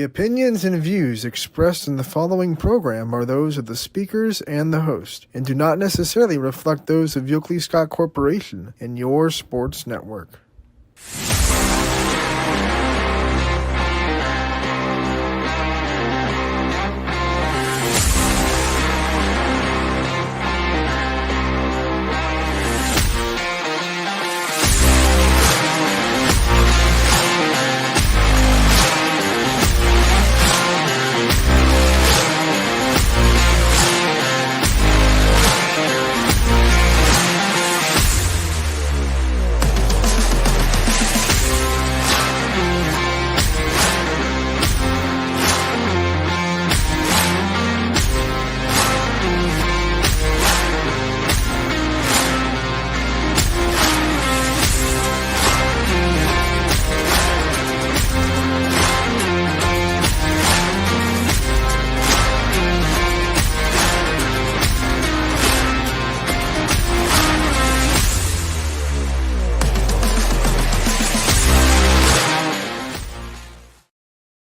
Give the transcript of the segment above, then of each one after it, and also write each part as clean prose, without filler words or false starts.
The opinions and views expressed in the following program are those of the speakers and the host, and do not necessarily reflect those of Yoakley Scott Corporation and your sports network.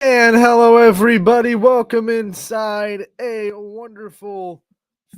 And hello, everybody. Welcome inside a wonderful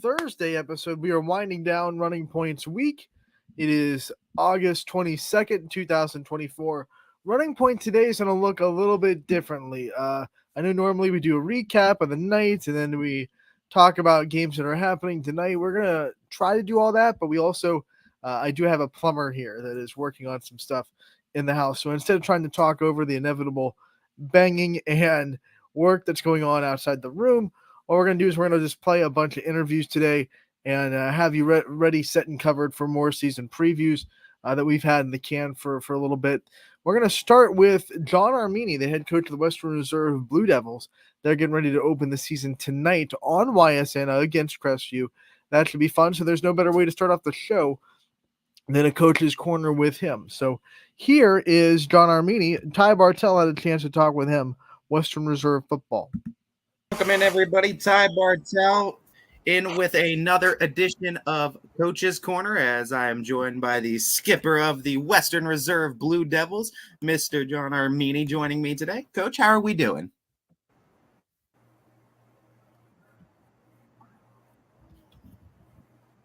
Thursday episode. We are winding down Running Point's week. It is August 22nd, 2024. Running Point today is going to look a little bit differently. I know normally we do a recap of the night, and then we talk about games that are happening tonight. We're going to try to do all that, but we also, I do have a plumber here that is working on some stuff in the house. So instead of trying to talk over the inevitable banging and work that's going on outside the room, what we're going to do is we're going to just play a bunch of interviews today and have you ready, set, and covered for more season previews that we've had in the can for a little bit. We're going to start with John Armini, the head coach of the Western Reserve Blue Devils. They're getting ready to open the season tonight on Ysn against Crestview. That should be fun, so there's no better way to start off the show than a coach's corner with him. So here is John Armini. Ty Bartell had a chance to talk with him, Western Reserve football. Welcome in, everybody. Ty Bartell in with another edition of Coach's Corner, as I am joined by the skipper of the Western Reserve Blue Devils, Mr. John Armini, joining me today. Coach, how are we doing?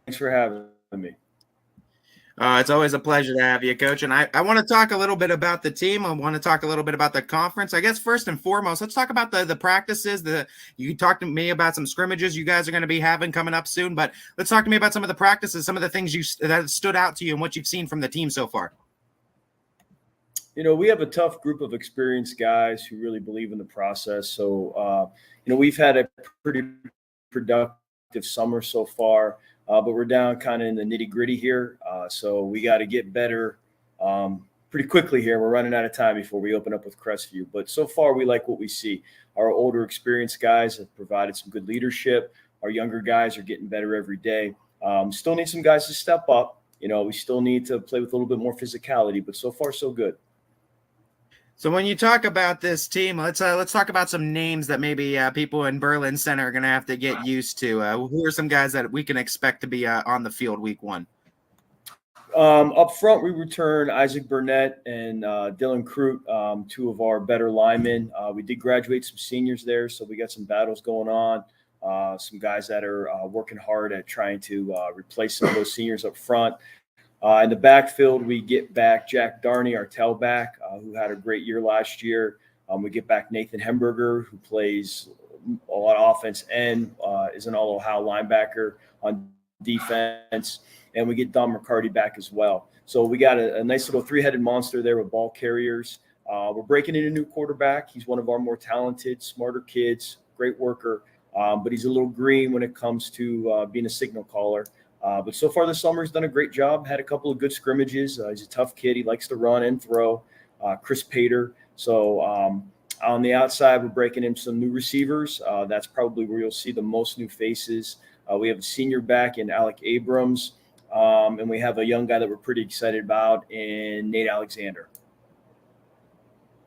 Thanks for having me. It's always a pleasure to have you, Coach. And I want to talk a little bit about the team. I want to talk a little bit about the conference. I guess first and foremost, let's talk about the practices. You talked to me about some scrimmages you guys are going to be having coming up soon, but let's talk to me about some of the practices, some of the things that stood out to you and what you've seen from the team so far. You know, we have a tough group of experienced guys who really believe in the process. So, we've had a pretty productive summer so far. But we're down kind of in the nitty gritty here. So we got to get better pretty quickly here. We're running out of time before we open up with Crestview. But so far, we like what we see. Our older, experienced guys have provided some good leadership. Our younger guys are getting better every day. Still need some guys to step up. You know, we still need to play with a little bit more physicality. But so far, so good. So when you talk about this team, let's talk about some names that maybe people in Berlin Center are going to have to get used to. Who are some guys that we can expect to be on the field week one? Up front, we return Isaac Burnett and Dylan Crute, two of our better linemen. We did graduate some seniors there, so we got some battles going on. Some guys that are working hard at trying to replace some of those seniors up front. In the backfield, we get back Jack Darney, our tailback, who had a great year last year. We get back Nathan Hemberger, who plays a lot of offense and is an all-Ohio linebacker on defense. And we get Don McCarty back as well. So we got a nice little three-headed monster there with ball carriers. We're breaking in a new quarterback. He's one of our more talented, smarter kids, great worker, but he's a little green when it comes to being a signal caller. But so far this summer, he's done a great job, had a couple of good scrimmages. He's a tough kid. He likes to run and throw. Chris Pater. So on the outside, we're breaking in some new receivers. That's probably where you'll see the most new faces. We have a senior back in Alec Abrams, and we have a young guy that we're pretty excited about in Nate Alexander.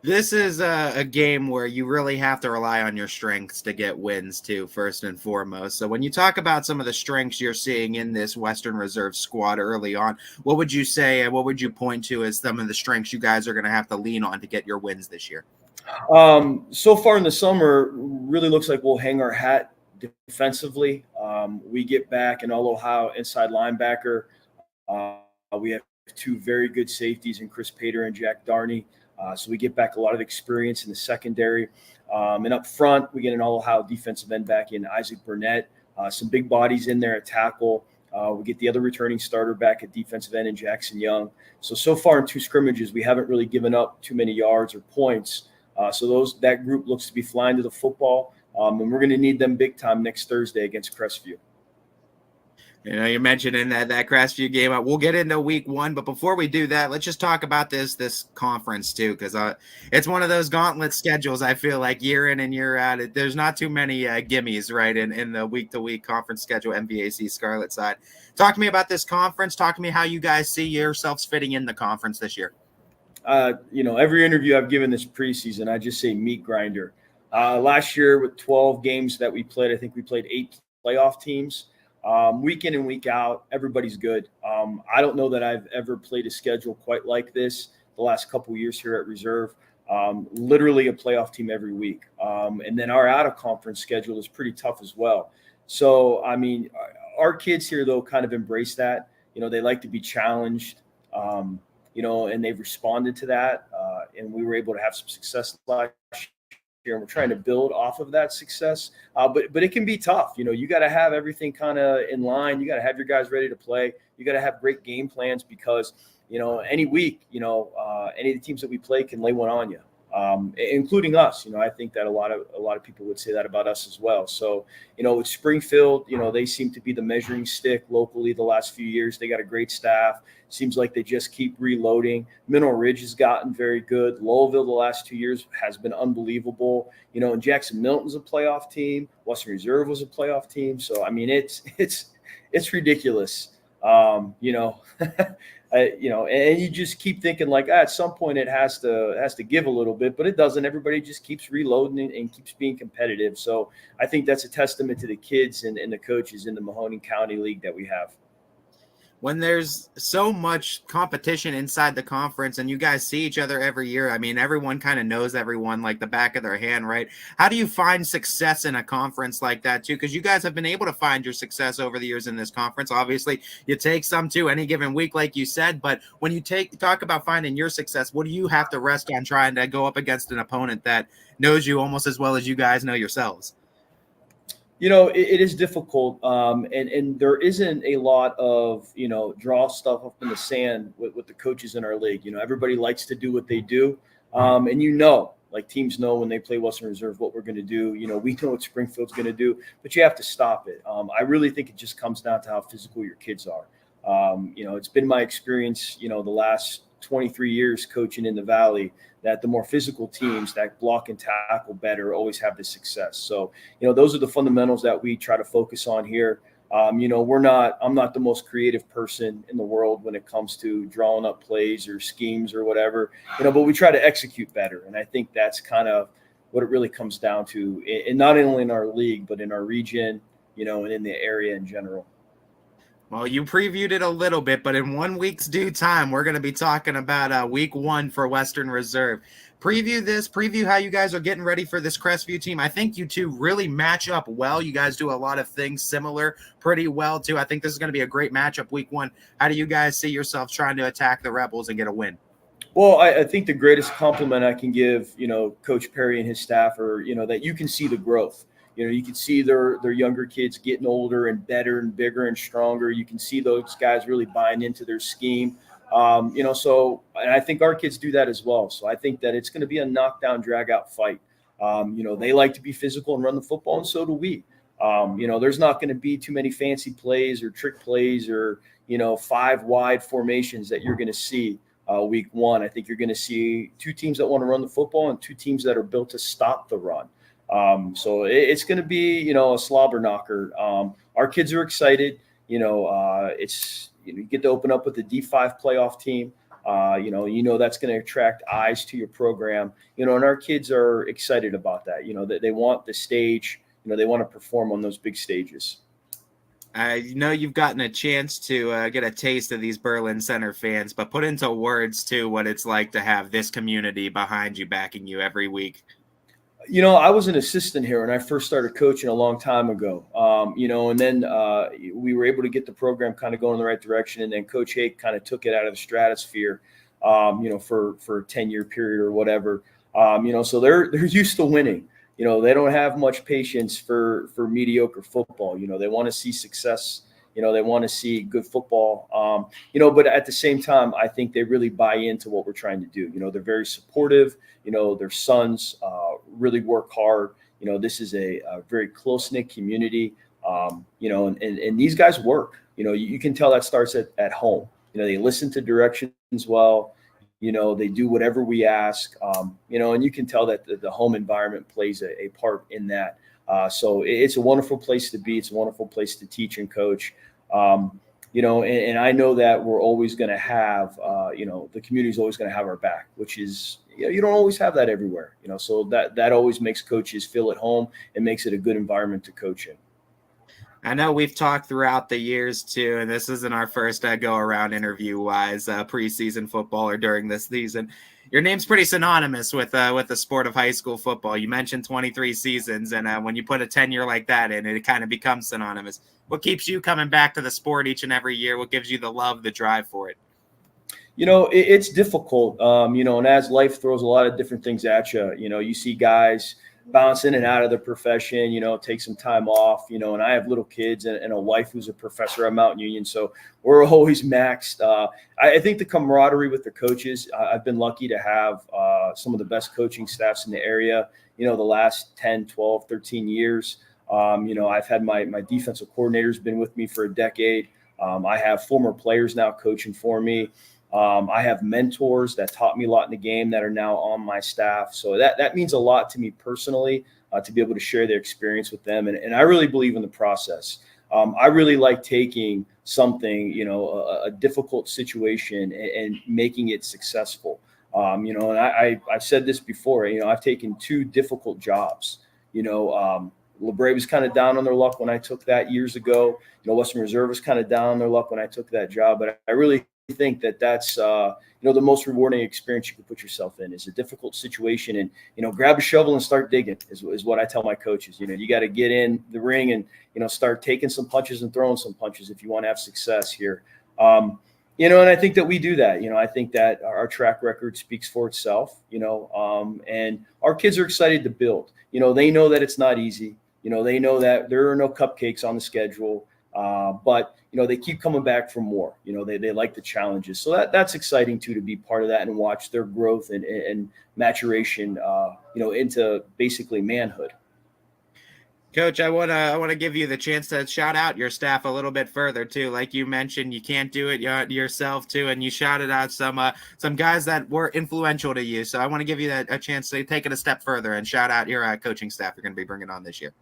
This is a game where you really have to rely on your strengths to get wins too, first and foremost. So when you talk about some of the strengths you're seeing in this Western Reserve squad early on, what would you say and what would you point to as some of the strengths you guys are going to have to lean on to get your wins this year? So far in the summer, really looks like we'll hang our hat defensively. We get back an all Ohio inside linebacker. We have two very good safeties in Chris Pater and Jack Darney. So we get back a lot of experience in the secondary. And up front, we get an all Ohio defensive end back in Ysn Burnett. Some big bodies in there at tackle. We get the other returning starter back at defensive end in Jackson Young. So far in two scrimmages, we haven't really given up too many yards or points. So that group looks to be flying to the football. And we're going to need them big time next Thursday against Crestview. You're mentioning that Crestview game. We'll get into week 1, but before we do that, let's just talk about this conference too, because it's one of those gauntlet schedules. I feel like year in and year out, there's not too many gimmies, right, in the week-to-week conference schedule, MVAC Scarlet side. Talk to me about this conference. Talk to me how you guys see yourselves fitting in the conference this year. Every interview I've given this preseason, I just say meat grinder. Last year with 12 games that we played, I think we played 8 playoff teams. Week in and week out, everybody's good. I don't know that I've ever played a schedule quite like this the last couple of years here at Reserve. Literally a playoff team every week. And then our out-of-conference schedule is pretty tough as well. So, I mean, our kids here, though, kind of embrace that. They like to be challenged, and they've responded to that. And we were able to have some success last year, and we're trying to build off of that success. But it can be tough. You got to have everything kind of in line. You got to have your guys ready to play. You got to have great game plans because, any week, any of the teams that we play can lay one on you. Including us. I think that a lot of people would say that about us as well. So, with Springfield, they seem to be the measuring stick locally the last few years. They got a great staff. Seems like they just keep reloading. Mineral Ridge has gotten very good. Lowellville the last 2 years has been unbelievable. And Jackson Milton's a playoff team. Western Reserve was a playoff team. So, I mean, it's ridiculous. And you just keep thinking like, at some point it has to give a little bit, but it doesn't. Everybody just keeps reloading and keeps being competitive. So I think that's a testament to the kids and the coaches in the Mahoning County League that we have. When there's so much competition inside the conference and you guys see each other every year, I mean, everyone kind of knows everyone like the back of their hand, right? How do you find success in a conference like that too? Because you guys have been able to find your success over the years in this conference. Obviously, you take some too any given week, like you said, but when you talk about finding your success, what do you have to rest on trying to go up against an opponent that knows you almost as well as you guys know yourselves? It is difficult, and there isn't a lot of, draw stuff up in the sand with the coaches in our league. Everybody likes to do what they do, and like teams know when they play Western Reserve what we're going to do. We know what Springfield's going to do, but you have to stop it. I really think it just comes down to how physical your kids are. It's been my experience, the last 23 years coaching in the Valley, that the more physical teams that block and tackle better always have the success. So, those are the fundamentals that we try to focus on here. I'm not the most creative person in the world when it comes to drawing up plays or schemes or whatever, but we try to execute better. And I think that's kind of what it really comes down to, and not only in our league, but in our region, and in the area in general. Well, you previewed it a little bit, but in 1 week's due time, we're going to be talking about week 1 for Western Reserve. Preview how you guys are getting ready for this Crestview team. I think you two really match up well. You guys do a lot of things similar pretty well, too. I think this is going to be a great matchup week 1. How do you guys see yourselves trying to attack the Rebels and get a win? Well, I think the greatest compliment I can give, Coach Perry and his staff are, that you can see the growth. You can see their younger kids getting older and better and bigger and stronger. You can see those guys really buying into their scheme. So, and I think our kids do that as well. So I think that it's going to be a knockdown, drag out fight. They like to be physical and run the football, and so do we. There's not going to be too many fancy plays or trick plays or, 5 wide formations that you're going to see week 1. I think you're going to see 2 teams that want to run the football and 2 teams that are built to stop the run. So it's going to be, a slobber knocker. Our kids are excited. You get to open up with a D5 playoff team. That's going to attract eyes to your program. And our kids are excited about that. That they want the stage. They want to perform on those big stages. I know you've gotten a chance to get a taste of these Berlin Center fans, but put into words too what it's like to have this community behind you, backing you every week. I was an assistant here when I first started coaching a long time ago. And then we were able to get the program kind of going in the right direction, and then Coach Hake kind of took it out of the stratosphere, for a 10-year period or whatever. So they're used to winning. They don't have much patience for mediocre football. They want to see success. They want to see good football. But at the same time, I think they really buy into what we're trying to do. They're very supportive. Their sons really work hard. This is a very close-knit community. And these guys work. You can tell that starts at home. They listen to directions well. They do whatever we ask, and you can tell that the home environment plays a part in that. So it's a wonderful place to be. It's a wonderful place to teach and coach. And I know that we're always going to have, the community is always going to have our back, which is, you don't always have that everywhere, so that always makes coaches feel at home and makes it a good environment to coach in. I know we've talked throughout the years too, and this isn't our first go around interview wise preseason football or during this season. Your name's pretty synonymous with the sport of high school football. You mentioned 23 seasons, and when you put a tenure like that in, it kind of becomes synonymous. What keeps you coming back to the sport each and every year? What gives you the love, the drive for it? It's difficult, and as life throws a lot of different things at you, you see guys bounce in and out of the profession, take some time off, and I have little kids and a wife who's a professor at Mountain Union. So we're always maxed. I think the camaraderie with the coaches, I've been lucky to have some of the best coaching staffs in the area, the last 10, 12, 13 years. I've had my defensive coordinator's been with me for a decade. I have former players now coaching for me. I have mentors that taught me a lot in the game that are now on my staff. So that means a lot to me personally, to be able to share their experience with them. And I really believe in the process. I really like taking something, a difficult situation and making it successful. And I've said this before, I've taken 2 difficult jobs. LeBray was kind of down on their luck when I took that years ago. Western Reserve was kind of down on their luck when I took that job. But I really think that's the most rewarding experience you can put yourself in is a difficult situation, and grab a shovel and start digging is what I tell my coaches. You got to get in the ring and start taking some punches and throwing some punches if you want to have success here. And I think that we do that. I think that our track record speaks for itself. And our kids are excited to build. They know that it's not easy. They know that there are no cupcakes on the schedule. But they keep coming back for more. They like the challenges. So that's exciting too, to be part of that and watch their growth and maturation, into basically manhood. Coach, I want to give you the chance to shout out your staff a little bit further too. Like you mentioned, you can't do it yourself too, and you shouted out some guys that were influential to you. So I want to give you a chance to take it a step further and shout out your coaching staff you're going to be bringing on this year.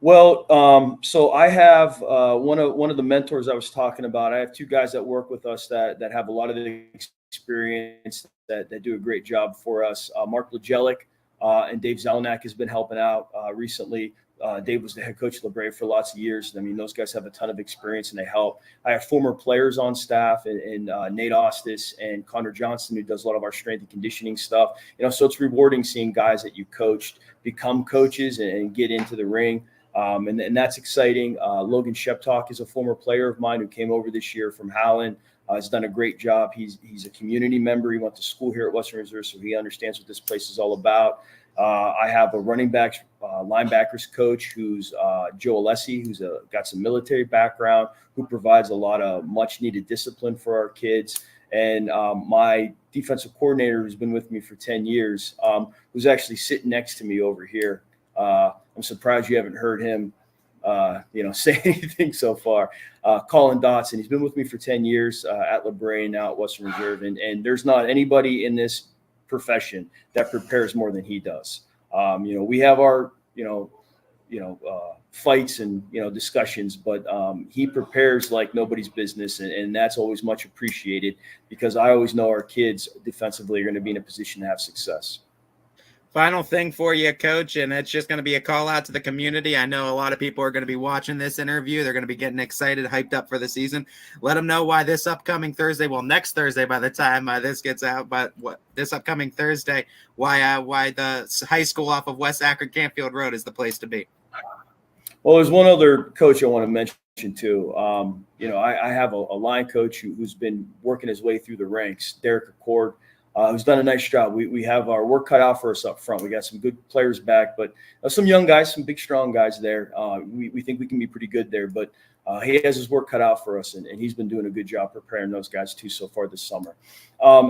Well, so I have one of the mentors I was talking about. I have 2 guys that work with us that have a lot of the experience that do a great job for us. Mark Legelic and Dave Zelenak has been helping out recently. Dave was the head coach of LeBray for lots of years. I mean, those guys have a ton of experience and they help. I have former players on staff and Nate Ostis and Connor Johnson, who does a lot of our strength and conditioning stuff. So it's rewarding seeing guys that you coached become coaches and get into the ring. And that's exciting. Logan Sheptalk is a former player of mine who came over this year from Howland. Has done a great job. He's a community member. He went to school here at Western Reserve, so he understands what this place is all about. I have a running backs, linebackers coach who's Joe Alessi, who's got some military background, who provides a lot of much needed discipline for our kids. And my defensive coordinator, who's been with me for 10 years, who's actually sitting next to me over here. I'm surprised you haven't heard him, say anything so far. Colin Dotson, he's been with me for 10 years at LeBray, now at Western Reserve. And there's not anybody in this profession that prepares more than he does. We have our, fights and, discussions, but he prepares like nobody's business. And that's always much appreciated because I always know our kids defensively are going to be in a position to have success. Final thing for you, Coach, and it's just going to be a call out to the community. I know a lot of people are going to be watching this interview. They're going to be getting excited, hyped up for the season. Let them know why this upcoming Thursday, well, next Thursday by the time this gets out, but this upcoming Thursday, why the high school off of West Akron Campfield Road is the place to be. Well, there's one other coach I want to mention too. I have a line coach who's been working his way through the ranks, Derek Accord. Who's done a nice job. We have our work cut out for us up front. We got some good players back, but some young guys, some big, strong guys there. We think we can be pretty good there, but he has his work cut out for us, and he's been doing a good job preparing those guys too so far this summer.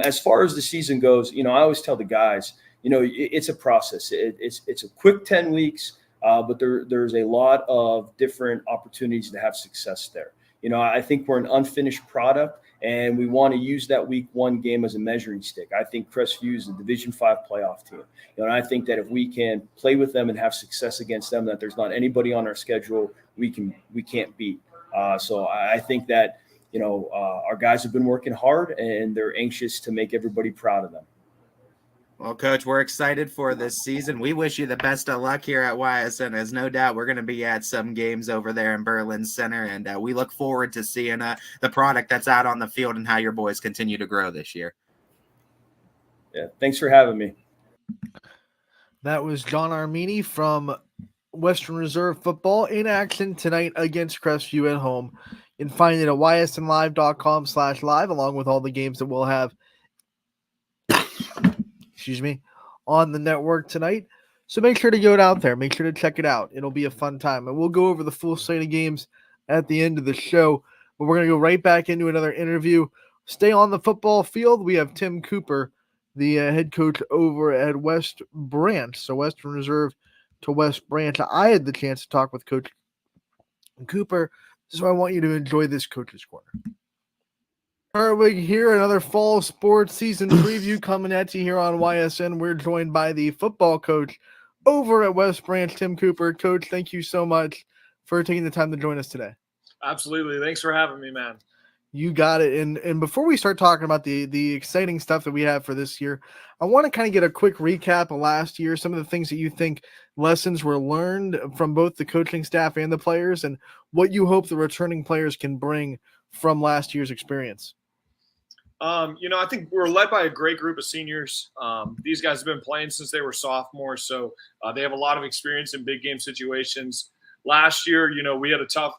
As far as the season goes, I always tell the guys, it's a process. It's a quick 10 weeks, but there's a lot of different opportunities to have success there. I think we're an unfinished product, and we want to use that week 1 game as a measuring stick. I think Crestview is a Division 5 playoff team. And I think that if we can play with them and have success against them, that there's not anybody on our schedule we can't beat. So I think that, our guys have been working hard, and they're anxious to make everybody proud of them. Well, Coach, we're excited for this season. We wish you the best of luck here at Ysn. As no doubt we're going to be at some games over there in Berlin Center, and we look forward to seeing the product that's out on the field and how your boys continue to grow this year. Yeah, thanks for having me. That was John Armini from Western Reserve Football in action tonight against Crestview at home. You can find it at ysnlive.com/live, along with all the games that we'll have on the network tonight. So make sure to go out there. Make sure to check it out. It'll be a fun time. And we'll go over the full slate of games at the end of the show. But we're going to go right back into another interview. Stay on the football field. We have Tim Cooper, the head coach over at West Branch. So Western Reserve to West Branch. I had the chance to talk with Coach Cooper. So I want you to enjoy this Coach's Corner. Hartwig here, another fall sports season preview coming at you here on YSN. We're joined by the football coach over at West Branch, Tim Cooper. Coach, thank you so much for taking the time to join us today. Absolutely. Thanks for having me, man. You got it. And before we start talking about the exciting stuff that we have for this year, I want to kind of get a quick recap of last year, some of the things that you think lessons were learned from both the coaching staff and the players, and what you hope the returning players can bring from last year's experience. I think we're led by a great group of seniors. These guys have been playing since they were sophomores, so they have a lot of experience in big game situations. Last year, we had a tough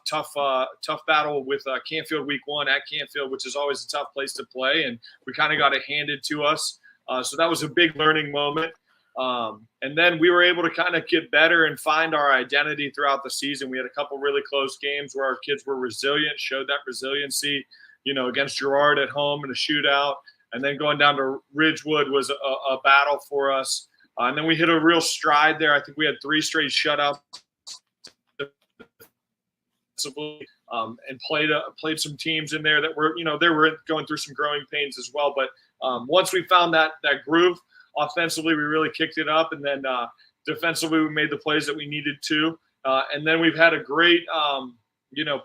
battle with Canfield week 1 at Canfield, which is always a tough place to play, and we kind of got it handed to us. So that was a big learning moment. And then we were able to kind of get better and find our identity throughout the season. We had a couple really close games where our kids were resilient, showed that resiliency, against Girard at home in a shootout. And then going down to Ridgewood was a battle for us. And then we hit a real stride there. I think we had 3 straight shutouts. And played some teams in there that were, they were going through some growing pains as well. But once we found that groove, offensively, we really kicked it up. And then defensively, we made the plays that we needed to. And then we've had a great,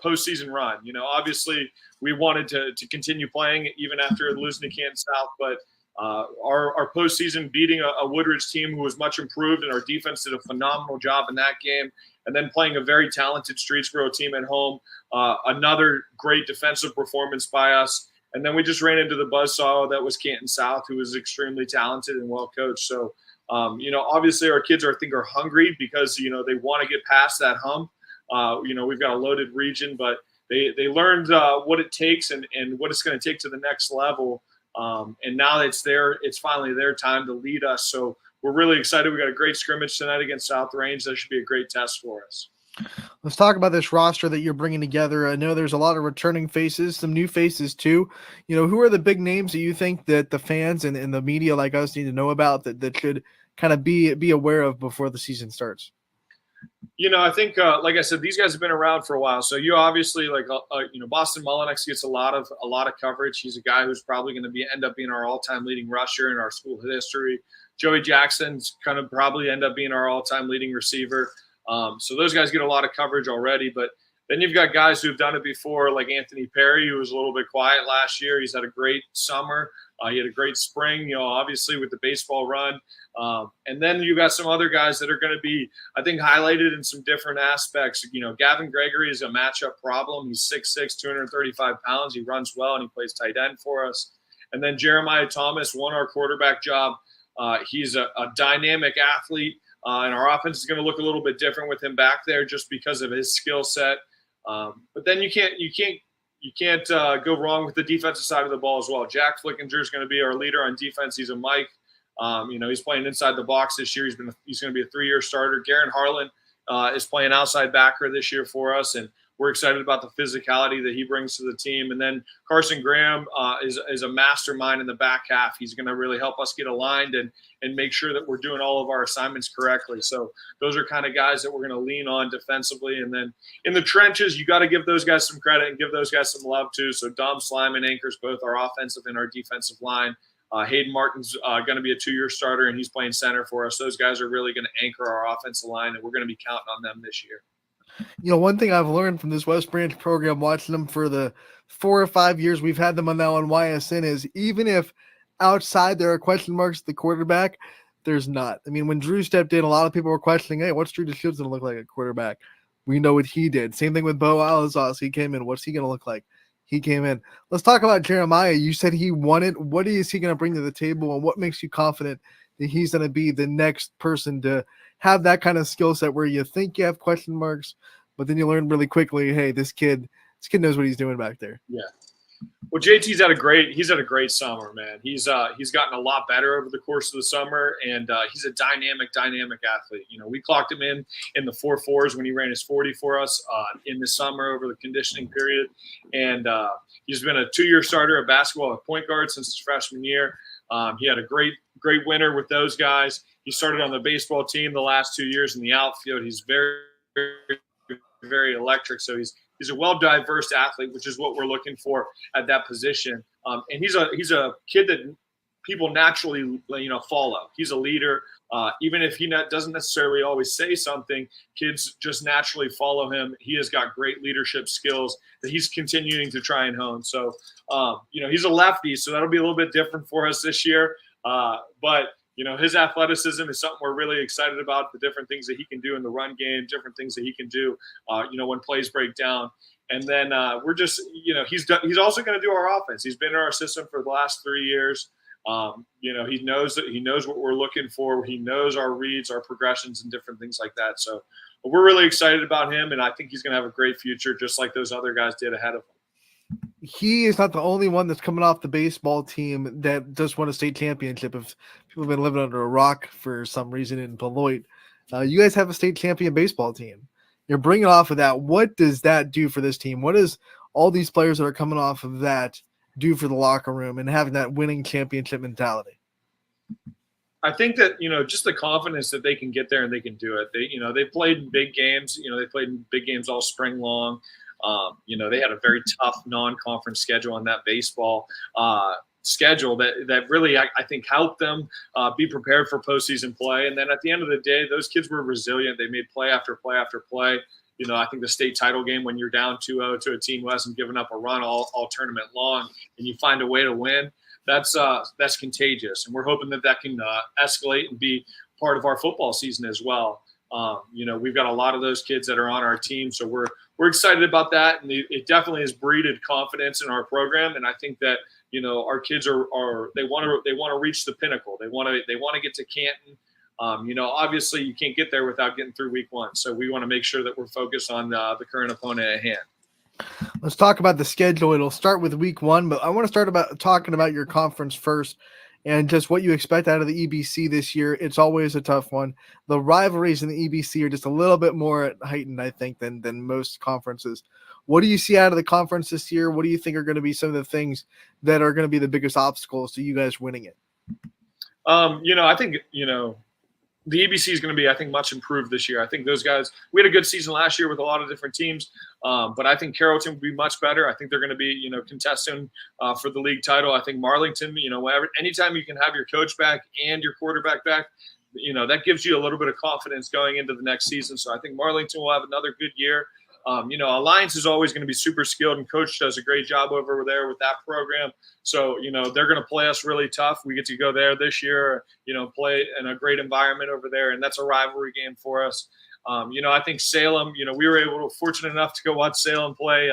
postseason run. Obviously, we wanted to continue playing even after losing to Canton South. But our postseason beating a Woodridge team who was much improved, and our defense did a phenomenal job in that game. And then playing a very talented Streetsboro team at home, another great defensive performance by us. And then we just ran into the buzzsaw that was Canton South, who was extremely talented and well coached. So, obviously our kids are hungry because, they want to get past that hump. We've got a loaded region, but they learned what it takes and what it's going to take to the next level. And now it's finally their time to lead us. So we're really excited. We got a great scrimmage tonight against South Range. That should be a great test for us. Let's talk about this roster that you're bringing together. I know there's a lot of returning faces, some new faces too. Who are the big names that you think that the fans and the media like us need to know about that should kind of be aware of before the season starts? I think, like I said, these guys have been around for a while. So you obviously Boston Mullinex gets a lot of coverage. He's a guy who's probably going to end up being our all-time leading rusher in our school history. Joey Jackson's kind of probably end up being our all-time leading receiver. So those guys get a lot of coverage already. But Then you've got guys who've done it before, like Anthony Perry, who was a little bit quiet last year. He's had a great summer. He had a great spring, obviously with the baseball run. And then you got some other guys that are going to be, I think, highlighted in some different aspects. Gavin Gregory is a matchup problem. He's 6'6", 235 pounds. He runs well, and he plays tight end for us. And then Jeremiah Thomas won our quarterback job. He's a dynamic athlete, and our offense is going to look a little bit different with him back there just because of his skill set. But then you can't go wrong with the defensive side of the ball as well. Jack Flickinger is going to be our leader on defense. He's a Mike. He's playing inside the box this year. He's going to be a 3-year starter. Garen Harlan is playing outside backer this year for us, and we're excited about the physicality that he brings to the team. And then Carson Graham is a mastermind in the back half. He's going to really help us get aligned and make sure that we're doing all of our assignments correctly. So those are kind of guys that we're going to lean on defensively. And then in the trenches, you got to give those guys some credit and give those guys some love too. So Dom Slyman anchors both our offensive and our defensive line. Hayden Martin's going to be a 2-year starter, and he's playing center for us. Those guys are really going to anchor our offensive line, and we're going to be counting on them this year. One thing I've learned from this West Branch program, watching them for the 4 or 5 years we've had them on now on YSN, is even if outside there are question marks at the quarterback, there's not. I mean, when Drew stepped in, a lot of people were questioning, hey, what's Drew DeShields going to look like at quarterback? We know what he did. Same thing with Bo Alazaz. He came in. What's he going to look like? He came in. Let's talk about Jeremiah. You said he won it. What is he going to bring to the table, and what makes you confident that he's going to be the next person to have that kind of skill set where you think you have question marks, but then you learn really quickly, hey, this kid knows what he's doing back there. Yeah. Well, JT's had a great summer, man. He's gotten a lot better over the course of the summer, and he's a dynamic athlete. We clocked him in the 4.4s when he ran his 40 for us in the summer over the conditioning period, and he's been a 2-year starter at basketball at point guard since his freshman year. He had a great winter with those guys. He started on the baseball team the last 2 years in the outfield. He's very, very electric. So he's a well-diverse athlete, which is what we're looking for at that position. And he's a kid that people naturally, follow. He's a leader. Even if he doesn't necessarily always say something, kids just naturally follow him. He has got great leadership skills that he's continuing to try and hone. So, he's a lefty, so that'll be a little bit different for us this year. But his athleticism is something we're really excited about, the different things that he can do in the run game, different things that he can do, when plays break down. And then we're just, he's also going to do our offense. He's been in our system for the last 3 years. He knows what we're looking for. He knows our reads, our progressions, and different things like that. So we're really excited about him, and I think he's going to have a great future, just like those other guys did ahead of him. He is not the only one that's coming off the baseball team that just won a state championship. If people have been living under a rock for some reason in Beloit, you guys have a state champion baseball team. You're bringing off of that. What does that do for this team? What does all these players that are coming off of that do for the locker room and having that winning championship mentality? I think that, just the confidence that they can get there and they can do it. They played in big games. They played in big games all spring long. They had a very tough non-conference schedule on that baseball schedule that really, I think, helped them be prepared for postseason play. And then at the end of the day, those kids were resilient. They made play after play after play. I think the state title game, when you're down 2-0 to a team who hasn't given up a run all tournament long, and you find a way to win, that's contagious. And we're hoping that can escalate and be part of our football season as well. We've got a lot of those kids that are on our team, so we're excited about that, and it definitely has breeded confidence in our program. And I think that our kids they want to reach the pinnacle. They want to get to Canton. Obviously you can't get there without getting through week 1, so we want to make sure that we're focused on the current opponent at hand. Let's talk about the schedule. It'll start with week 1, but I want to start talking about your conference first and just what you expect out of the EBC this year. It's always a tough one. The rivalries in the EBC are just a little bit more heightened, I think, than most conferences. What do you see out of the conference this year? What do you think are going to be some of the things that are going to be the biggest obstacles to you guys winning it? I think, the EBC is going to be, I think, much improved this year. I think those guys, we had a good season last year with a lot of different teams, but I think Carrollton will be much better. I think they're going to be, contesting for the league title. I think Marlington, anytime you can have your coach back and your quarterback back, that gives you a little bit of confidence going into the next season. So I think Marlington will have another good year. Alliance is always going to be super skilled, and Coach does a great job over there with that program. So, they're going to play us really tough. We get to go there this year, play in a great environment over there, and that's a rivalry game for us. I think Salem, we were fortunate enough to go watch Salem play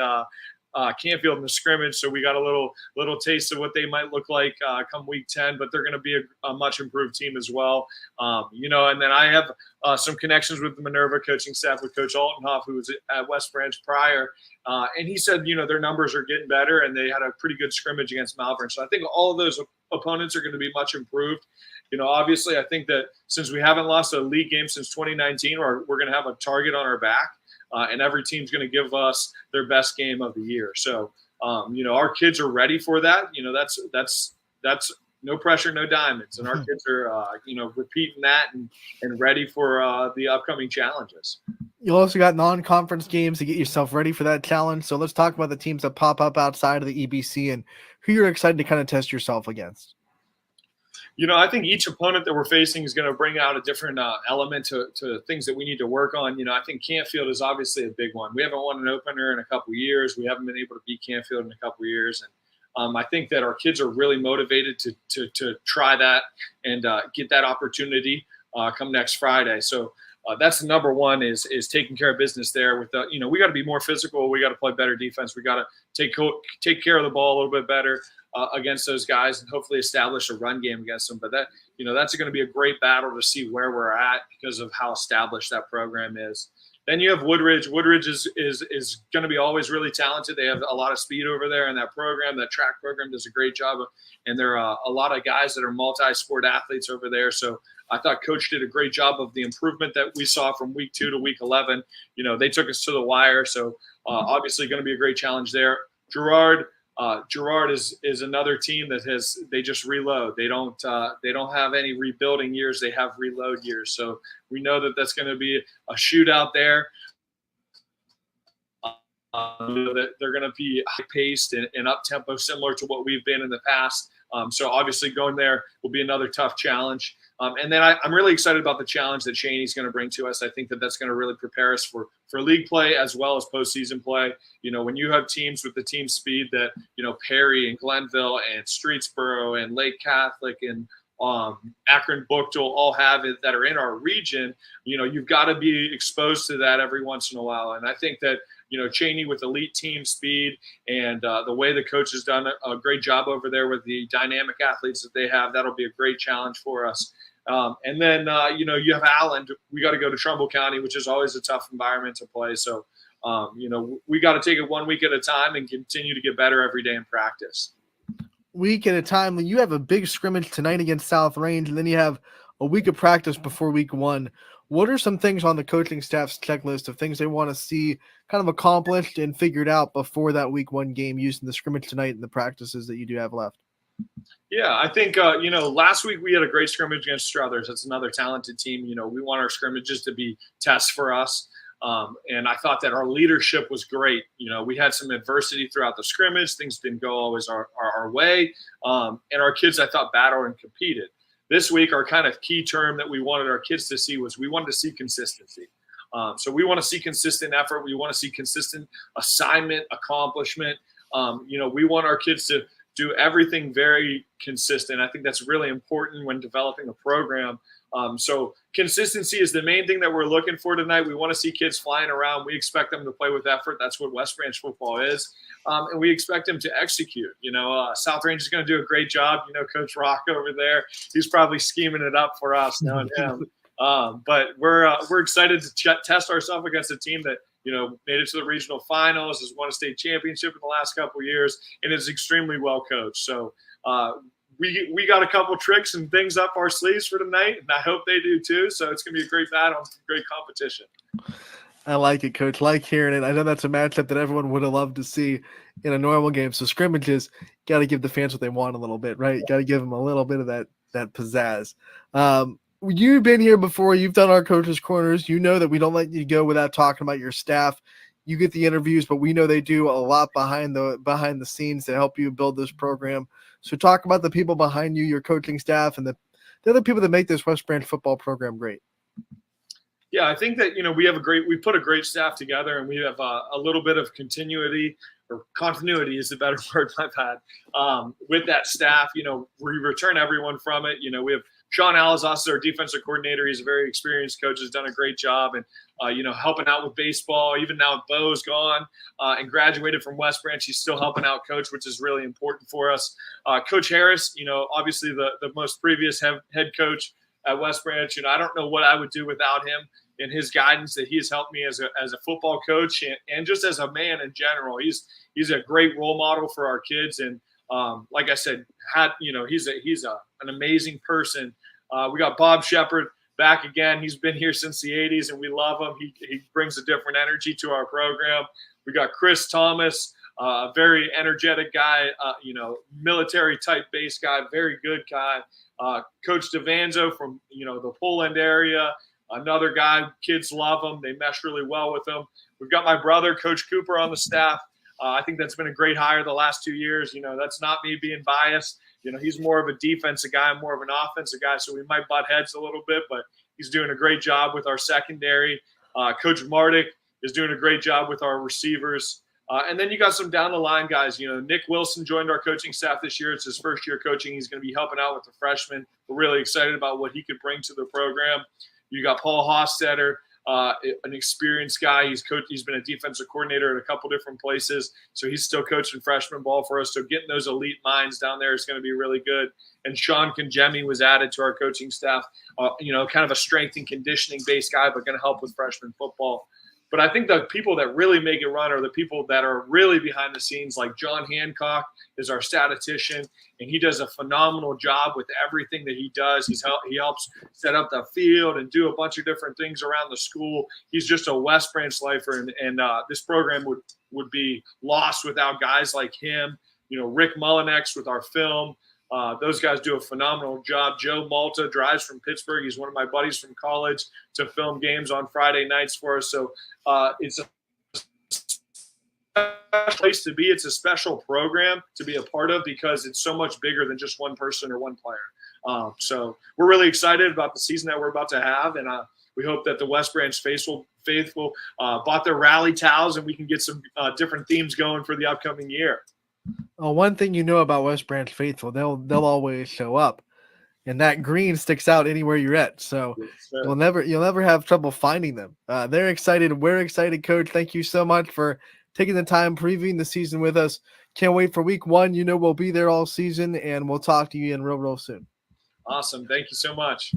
Canfield in the scrimmage, so we got a little taste of what they might look like come week 10, but they're going to be a much improved team as well. And then I have some connections with the Minerva coaching staff with Coach Altenhoff, who was at West Branch prior, and he said, their numbers are getting better, and they had a pretty good scrimmage against Malvern. So I think all of those opponents are going to be much improved. Obviously, I think that since we haven't lost a league game since 2019, we're going to have a target on our back. And every team's going to give us their best game of the year. So, our kids are ready for that. That's no pressure, no diamonds. And our kids are, repeating that and ready for the upcoming challenges. You also got non-conference games to get yourself ready for that challenge. So let's talk about the teams that pop up outside of the EBC and who you're excited to kind of test yourself against. I think each opponent that we're facing is going to bring out a different element to things that we need to work on. I think Canfield is obviously a big one. We haven't won an opener in a couple of years. We haven't been able to beat Canfield in a couple of years. And I think that our kids are really motivated to try that and get that opportunity come next Friday. So that's the number one is taking care of business there. With we got to be more physical. We got to play better defense. We got to take care of the ball a little bit better against those guys and hopefully establish a run game against them. But that's going to be a great battle to see where we're at because of how established that program is. Then you have Woodridge. Woodridge is going to be always really talented. They have a lot of speed over there in that program. That track program does a great job. And there are a lot of guys that are multi-sport athletes over there. So I thought Coach did a great job of the improvement that we saw from week 2 to week 11. They took us to the wire. So obviously going to be a great challenge there. Girard is another team that they just reload. They don't have any rebuilding years. They have reload years. So we know that that's going to be a shootout there. That they're going to be high paced and up tempo, similar to what we've been in the past. So obviously going there will be another tough challenge. And then I'm really excited about the challenge that Cheney's going to bring to us. I think that that's going to really prepare us for league play as well as postseason play. When you have teams with the team speed that, Perry and Glenville and Streetsboro and Lake Catholic and Akron Bookdale all have it that are in our region, you've got to be exposed to that every once in a while. And I think that, Cheney with elite team speed and the way the coach has done a great job over there with the dynamic athletes that they have, that'll be a great challenge for us. And then, you have Allen. We got to go to Trumbull County, which is always a tough environment to play. So, we got to take it 1 week at a time and continue to get better every day in practice. Week at a time. You have a big scrimmage tonight against South Range, and then you have a week of practice before week 1. What are some things on the coaching staff's checklist of things they want to see kind of accomplished and figured out before that week 1 game using the scrimmage tonight and the practices that you do have left? Yeah, I think, last week we had a great scrimmage against Struthers. That's another talented team. We want our scrimmages to be tests for us. And I thought that our leadership was great. We had some adversity throughout the scrimmage. Things didn't go always our way. And our kids, I thought, battled and competed. This week, our kind of key term that we wanted our kids to see was we wanted to see consistency. So we want to see consistent effort. We want to see consistent assignment, accomplishment. We want our kids to do everything very consistent. I think that's really important when developing a program. So consistency is the main thing that we're looking for tonight. We want to see kids flying around. We expect them to play with effort. That's what West Branch football is. And we expect them to execute. South Range is going to do a great job. Coach Rock over there, he's probably scheming it up for us, knowing him. But we're excited to test ourselves against a team that, made it to the regional finals, has won a state championship in the last couple of years, and is extremely well coached. So we got a couple tricks and things up our sleeves for tonight, and I hope they do too. So it's going to be a great battle, great competition. I like it, Coach. Like hearing it. I know that's a matchup that everyone would have loved to see in a normal game. So scrimmages, got to give the fans what they want a little bit, right? Got to give them a little bit of that pizzazz. You've been here before. You've done our coaches' corners. You know that we don't let you go without talking about your staff. You get the interviews, but we know they do a lot behind the scenes to help you build this program. So talk about the people behind you, your coaching staff, and the other people that make this West Branch football program great. Yeah, I think that we put a great staff together, and we have a little bit of continuity, or continuity is the better word I've had, with that staff. We return everyone from it. We have Sean Alizos is our defensive coordinator. He's a very experienced coach, has done a great job, and helping out with baseball. Even now Bo's gone and graduated from West Branch, he's still helping out coach, which is really important for us. Coach Harris, obviously the most previous head coach at West Branch. I don't know what I would do without him and his guidance that he has helped me as a football coach and just as a man in general. He's a great role model for our kids. And like I said, he's an amazing person. We got Bob Shepard back again. He's been here since the 80s, and we love him. He brings a different energy to our program. We got Chris Thomas, a very energetic guy, military type base guy, very good guy. Coach DeVanzo from, the Poland area, another guy. Kids love him. They mesh really well with him. We've got my brother, Coach Cooper, on the staff. I think that's been a great hire the last 2 years. That's not me being biased. He's more of a defensive guy, more of an offensive guy, so we might butt heads a little bit, but he's doing a great job with our secondary. Coach Mardick is doing a great job with our receivers. And then you got some down the line guys. Nick Wilson joined our coaching staff this year. It's his first year coaching. He's going to be helping out with the freshmen. We're really excited about what he could bring to the program. You got Paul Hostetter, an experienced guy. He's been a defensive coordinator at a couple different places, so he's still coaching freshman ball for us. So getting those elite minds down there is going to be really good. And Sean Conjemi was added to our coaching staff. Kind of a strength and conditioning based guy, but going to help with freshman football. But I think the people that really make it run are the people that are really behind the scenes, like John Hancock is our statistician, and he does a phenomenal job with everything that he does. He helps set up the field and do a bunch of different things around the school. He's just a West Branch lifer, and this program would be lost without guys like him. Rick Mullinex with our film. Those guys do a phenomenal job. Joe Malta drives from Pittsburgh. He's one of my buddies from college to film games on Friday nights for us. So it's a place to be. It's a special program to be a part of because it's so much bigger than just one person or one player. So we're really excited about the season that we're about to have, and we hope that the West Branch faithful bought their rally towels, and we can get some different themes going for the upcoming year. One thing about West Branch faithful, they'll always show up, and that green sticks out anywhere you're at. So you'll never have trouble finding them. They're excited. We're excited, Coach. Thank you so much for taking the time previewing the season with us. Can't wait for week 1. We'll be there all season, and we'll talk to you again real soon. Awesome. Thank you so much.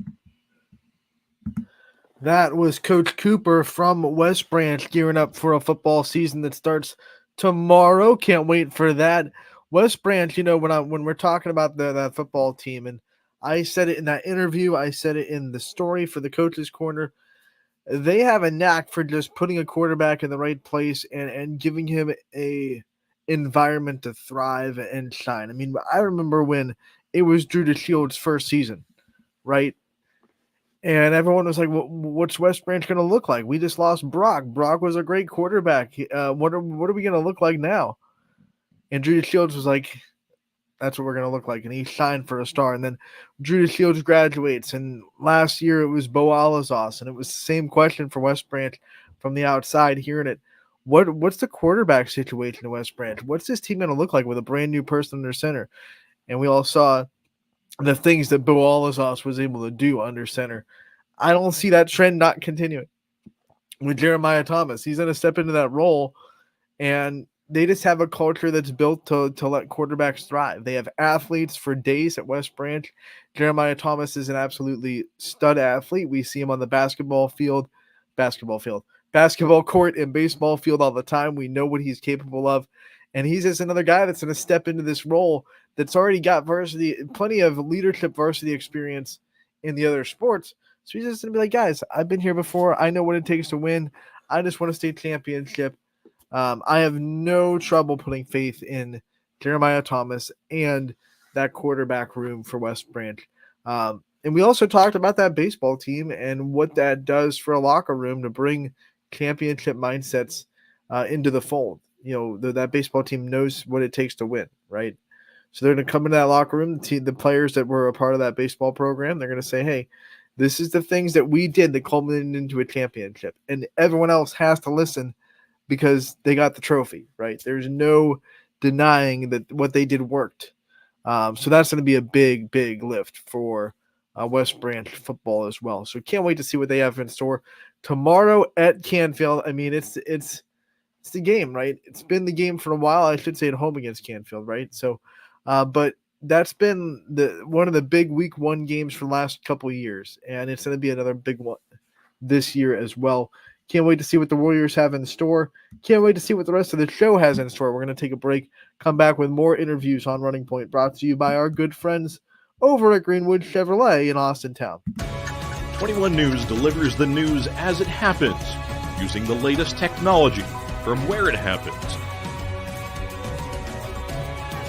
That was Coach Cooper from West Branch gearing up for a football season that starts tomorrow. Can't wait for that. West Branch, when we're talking about that football team, and I said it in that interview, I said it in the story for the Coach's Corner, they have a knack for just putting a quarterback in the right place and giving him a environment to thrive and shine. I mean, I remember when it was Drew DeShield's first season, right? And everyone was like, what's West Branch going to look like? We just lost Brock. Brock was a great quarterback. What are we going to look like now? And Drew DeShields was like, that's what we're going to look like. And he shined for a star. And then Drew DeShields graduates. And last year it was Bo Alazos. And it was the same question for West Branch from the outside hearing it. What's the quarterback situation in West Branch? What's this team going to look like with a brand new person under center? And we all saw the things that Bo Alazos was able to do under center. I don't see that trend not continuing with Jeremiah Thomas. He's going to step into that role, and they just have a culture that's built to let quarterbacks thrive. They have athletes for days at West Branch. Jeremiah Thomas is an absolutely stud athlete. We see him on the basketball court and baseball field all the time. We know what he's capable of, and he's just another guy that's going to step into this role that's already got plenty of leadership varsity experience in the other sports. So he's just going to be like, guys, I've been here before. I know what it takes to win. I just want a state championship. I have no trouble putting faith in Jeremiah Thomas and that quarterback room for West Branch. And we also talked about that baseball team and what that does for a locker room to bring championship mindsets into the fold. That baseball team knows what it takes to win, right? So they're going to come into that locker room, the players that were a part of that baseball program, they're going to say, hey, This is the things that we did that culminated into a championship. And everyone else has to listen because they got the trophy, right? There's no denying that what they did worked. So that's going to be a big, big lift for West Branch football as well. So can't wait to see what they have in store tomorrow at Canfield. I mean, it's the game, right? It's been the game for a while. I should say at home against Canfield, right? So, but that's been one of the big week 1 games for the last couple of years, and it's going to be another big one this year as well. Can't wait to see what the Warriors have in store. Can't wait to see what the rest of the show has in store. We're going to take a break, come back with more interviews on Running Point, brought to you by our good friends over at Greenwood Chevrolet in Austintown. 21 News delivers the news as it happens, using the latest technology from where it happens.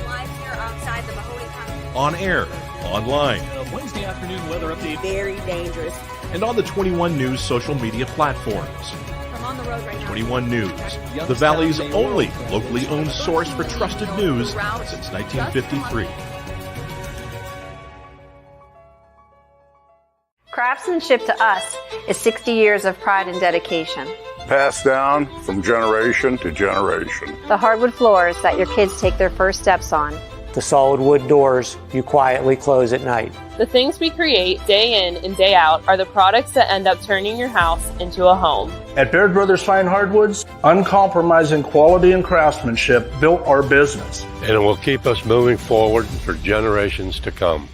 Live here outside the Mahoney County. On air, online, Wednesday afternoon weather update. Very dangerous. and on the 21 News social media platforms. I'm on the road right now. 21 News, the Valley's only locally owned source for trusted news since 1953. Craftsmanship to us is 60 years of pride and dedication. Passed down from generation to generation. The hardwood floors that your kids take their first steps on. The solid wood doors you quietly close at night. The things we create day in and day out are the products that end up turning your house into a home. At Baird Brothers Fine Hardwoods, uncompromising quality and craftsmanship built our business. And it will keep us moving forward for generations to come.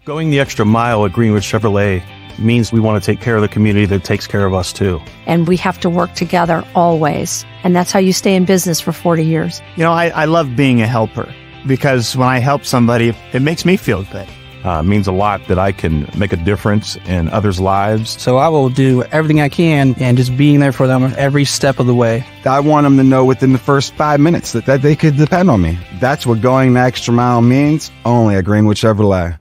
Going the extra mile at Greenwood Chevrolet means we want to take care of the community that takes care of us too. And we have to work together always. And that's how you stay in business for 40 years. You know, I love being a helper because when I help somebody, it makes me feel good. It means a lot that I can make a difference in others' lives. So I will do everything I can and just being there for them every step of the way. I want them to know within the first 5 minutes that they could depend on me. That's what going the extra mile means, only at Greenwood Chevrolet.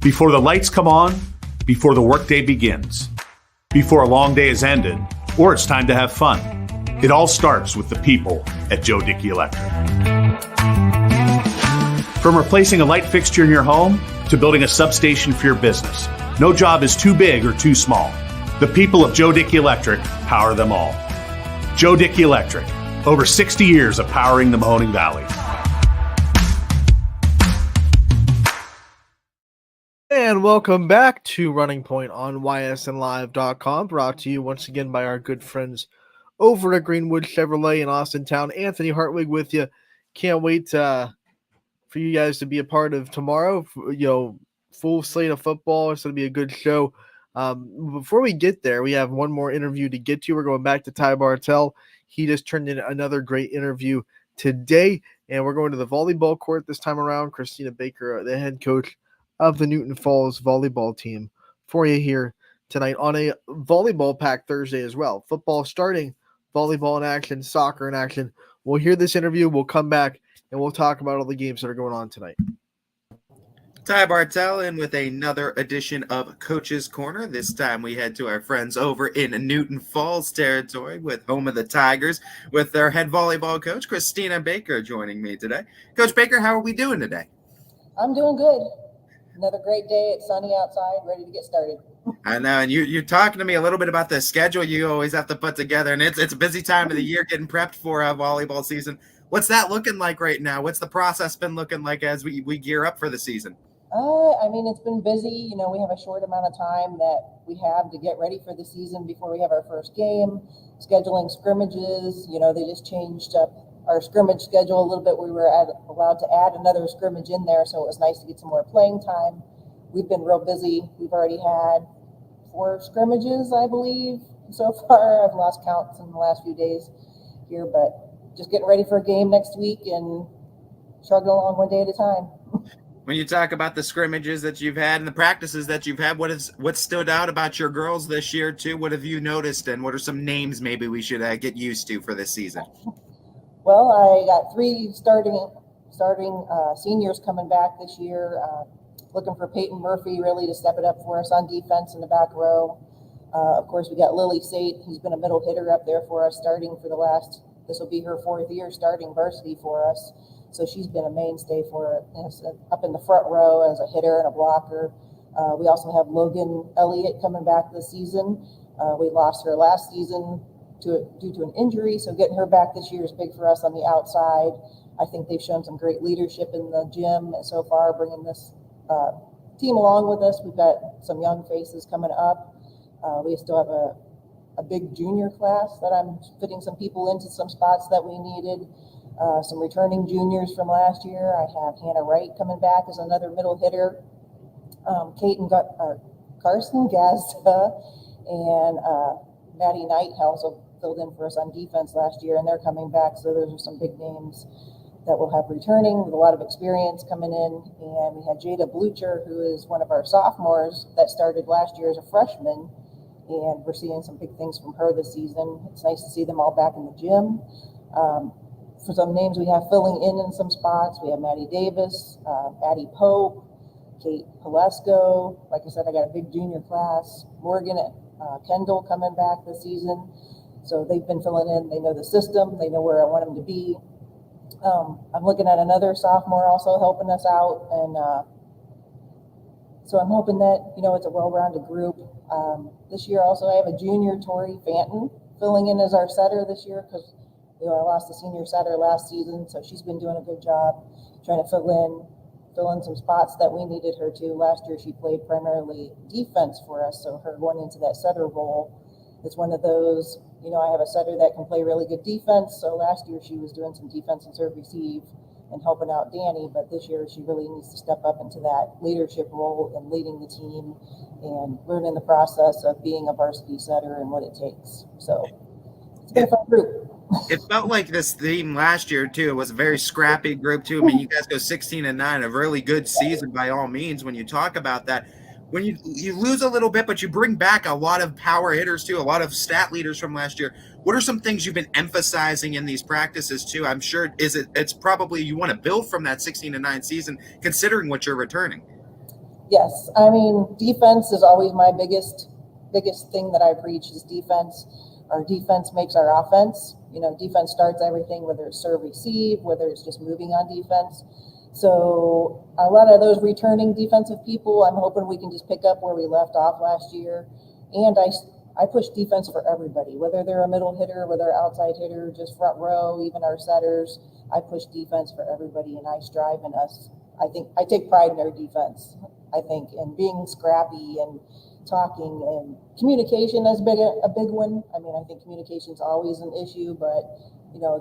Before the lights come on, before the workday begins, before a long day is ended, or it's time to have fun. It all starts with the people at Joe Dickey Electric. From replacing a light fixture in your home to building a substation for your business, no job is too big or too small. The people of Joe Dickey Electric power them all. Joe Dickey Electric, over 60 years of powering the Mahoning Valley. And welcome back to Running Point on ysnlive.com, brought to you once again by our good friends over at Greenwood Chevrolet in Austintown. Anthony Hartwig with you. Can't wait for you guys to be a part of tomorrow. Full slate of football. It's going to be a good show. Before we get there, we have one more interview to get to. We're going back to Ty Bartell. He just turned in another great interview today, and we're going to the volleyball court this time around. Christina Baker, the head coach of the Newton Falls volleyball team, for you here tonight on a volleyball pack Thursday as well. Football starting, volleyball in action, soccer in action. We'll hear this interview. We'll come back and we'll talk about all the games that are going on tonight. Ty Bartell in with another edition of Coach's Corner. This time we head to our friends over in Newton Falls territory with home of the Tigers with their head volleyball coach, Christina Baker, joining me today. Coach Baker, how are we doing today? I'm doing good. Another great day. It's sunny outside, ready to get started. I know, and you're talking to me a little bit about the schedule you always have to put together, and it's a busy time of the year getting prepped for a volleyball season. What's that looking like right now? What's the process been looking like as we gear up for the season? It's been busy. We have a short amount of time that we have to get ready for the season before we have our first game. Scheduling scrimmages, they just changed up our scrimmage schedule a little bit. We were allowed to add another scrimmage in there, so it was nice to get some more playing time. We've been real busy. We've already had 4 scrimmages, I believe, so far. I've lost count in the last few days here, but just getting ready for a game next week and chugging along one day at a time. When you talk about the scrimmages that you've had and the practices that you've had, what stood out about your girls this year too? What have you noticed, and what are some names maybe we should get used to for this season? Well, I got 3 starting seniors coming back this year. Looking for Peyton Murphy really to step it up for us on defense in the back row. Of course, we got Lily Sate, who's been a middle hitter up there for us, starting for this will be her 4th year starting varsity for us. So she's been a mainstay for us up in the front row as a hitter and a blocker. We also have Logan Elliott coming back this season. We lost her last season due to an injury, so getting her back this year is big for us on the outside. I think they've shown some great leadership in the gym so far, bringing this team along with us. We've got some young faces coming up. We still have a big junior class that I'm fitting some people into some spots that we needed. Some returning juniors from last year. I have Hannah Wright coming back as another middle hitter. Carson Gazda and Maddie Knight also filled in for us on defense last year, and they're coming back. So those are some big names that we'll have returning with a lot of experience coming in. And we had Jada Blucher, who is one of our sophomores that started last year as a freshman, and we're seeing some big things from her this season. It's nice to see them all back in the gym. For some names we have filling in some spots, we have Maddie Davis, Addie Pope, Kate Palesko. Like I said, I got a big junior class. Morgan Kendall coming back this season. So they've been filling in. They know the system. They know where I want them to be. I'm looking at another sophomore also helping us out. And so I'm hoping that, it's a well-rounded group. This year also I have a junior, Tori Fanton, filling in as our setter this year because, I lost a senior setter last season. So she's been doing a good job trying to fill in some spots that we needed her to. Last year she played primarily defense for us, so her going into that setter role is one of those, I have a setter that can play really good defense, so last year she was doing some defense and serve receive and helping out Danny, but this year she really needs to step up into that leadership role and leading the team and learning the process of being a varsity setter and what it takes. So it's been a fun group. It felt like this theme last year too. It was a very scrappy group too. I mean, you guys go 16-9, a really good season by all means. When you talk about that, when you lose a little bit, but you bring back a lot of power hitters too, a lot of stat leaders from last year. What are some things you've been emphasizing in these practices too? I'm sure it's probably you want to build from that 16-9 season, considering what you're returning. Yes, I mean defense is always my biggest thing that I preach is defense. Our defense makes our offense. Defense starts everything, whether it's serve receive, whether it's just moving on defense. So a lot of those returning defensive people, I'm hoping we can just pick up where we left off last year. And I push defense for everybody, whether they're a middle hitter, whether they're outside hitter, just front row, even our setters. I push defense for everybody, and I strive in us. I think I take pride in our defense. I think in being scrappy and talking, and communication is a big one. I mean, I think communication is always an issue, but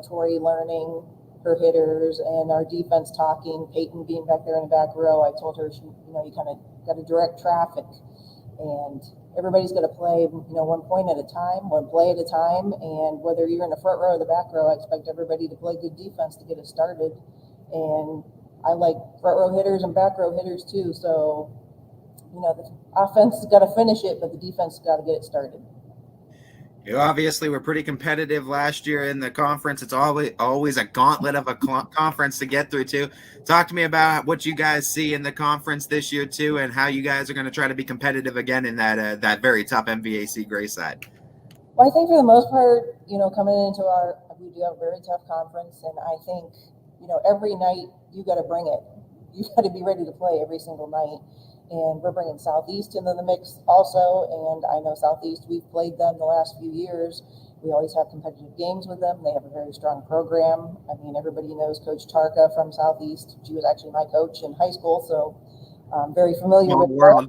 Tori learning her hitters and our defense talking, Peyton being back there in the back row. I told her you kind of got to direct traffic, and everybody's going to play one point at a time, one play at a time, and whether you're in the front row or the back row, I expect everybody to play good defense to get it started. And I like front row hitters and back row hitters too, so the offense has got to finish it, but the defense has got to get it started. You obviously were pretty competitive last year in the conference. It's always a gauntlet of a conference to get through too. Talk to me about what you guys see in the conference this year too, and how you guys are going to try to be competitive again in that very tough MVAC gray side. Well, I think for the most part, coming into we do have a very tough conference, and I think, every night you got to bring it. You got to be ready to play every single night. And we're bringing Southeast into the mix also. And I know Southeast, we've played them the last few years. We always have competitive games with them. They have a very strong program. I mean, everybody knows Coach Tarka from Southeast. She was actually my coach in high school, so I'm very familiar with her.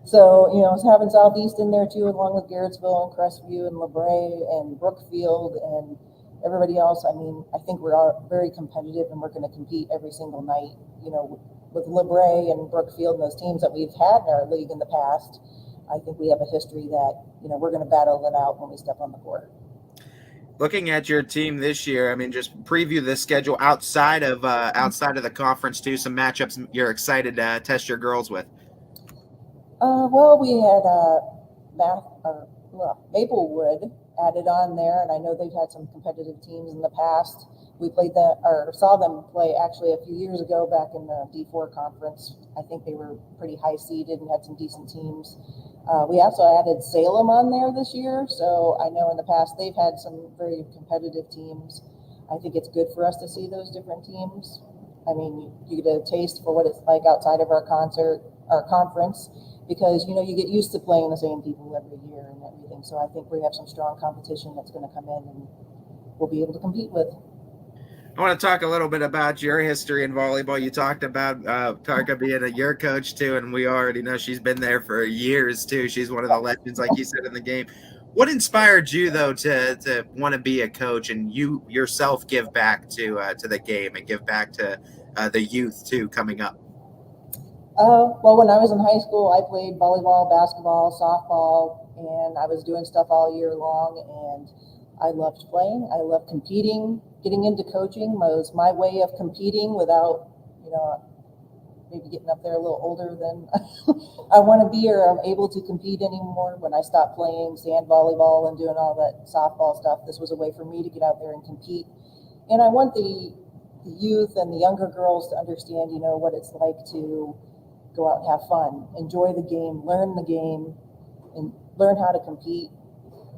So, having Southeast in there too, along with Garrettsville and Crestview and LeBray and Brookfield and everybody else. I mean, I think we're all very competitive, and we're going to compete every single night, with LeBray and Brookfield and those teams that we've had in our league in the past. I think we have a history that, we're going to battle it out when we step on the court. Looking at your team this year, I mean, just preview the schedule outside of the conference too. Some matchups you're excited to test your girls with. Well, we had Maplewood added on there, and I know they've had some competitive teams in the past. We saw them play actually a few years ago back in the D4 conference. I think they were pretty high seeded and had some decent teams. We also added Salem on there this year, so I know in the past they've had some very competitive teams. I think it's good for us to see those different teams. I mean, you get a taste for what it's like outside of our conference, because, you know, you get used to playing the same people every year and everything. So I think we have some strong competition that's going to come in and we'll be able to compete with. I want to talk a little bit about your history in volleyball. You talked about Tarka being your coach too, and we already know she's been there for years too. She's one of the legends, like you said, in the game. What inspired you though to want to be a coach and you yourself give back to the game and give back to the youth too coming up? Well, when I was in high school, I played volleyball, basketball, softball, and I was doing stuff all year long, and I loved playing. I loved competing. Getting into coaching was my way of competing without, you know, maybe getting up there a little older than I want to be, or I'm able to compete anymore. When I stopped playing sand volleyball and doing all that softball stuff, this was a way for me to get out there and compete. And I want the youth and the younger girls to understand, you know, what it's like to go out and have fun, enjoy the game, learn the game, and learn how to compete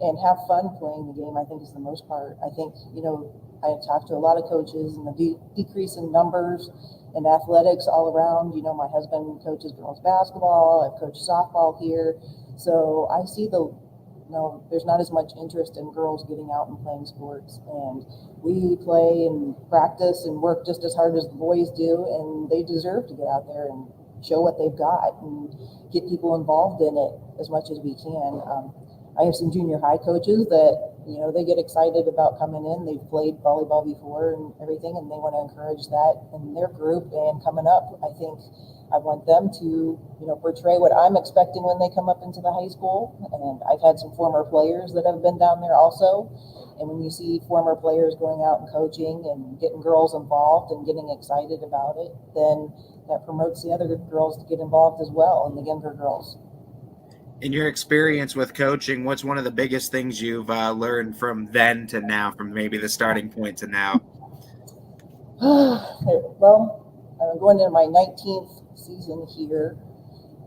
and have fun playing the game. I think is the most part. I think, you know, I talked to a lot of coaches, and the decrease in numbers and athletics all around. You know, my husband coaches girls basketball. I've coached softball here. So I see there's not as much interest in girls getting out and playing sports. And we play and practice and work just as hard as the boys do, and they deserve to get out there and show what they've got and get people involved in it as much as we can. I have some junior high coaches that, you know, they get excited about coming in. They've played volleyball before and everything, and they want to encourage that in their group. And coming up, I think I want them to, you know, portray what I'm expecting when they come up into the high school. And I've had some former players that have been down there also. And when you see former players going out and coaching and getting girls involved and getting excited about it, then that promotes the other girls to get involved as well, and the younger girls. In your experience with coaching, what's one of the biggest things you've learned from then to now, from maybe the starting point to now? Well, I'm going into my 19th season here,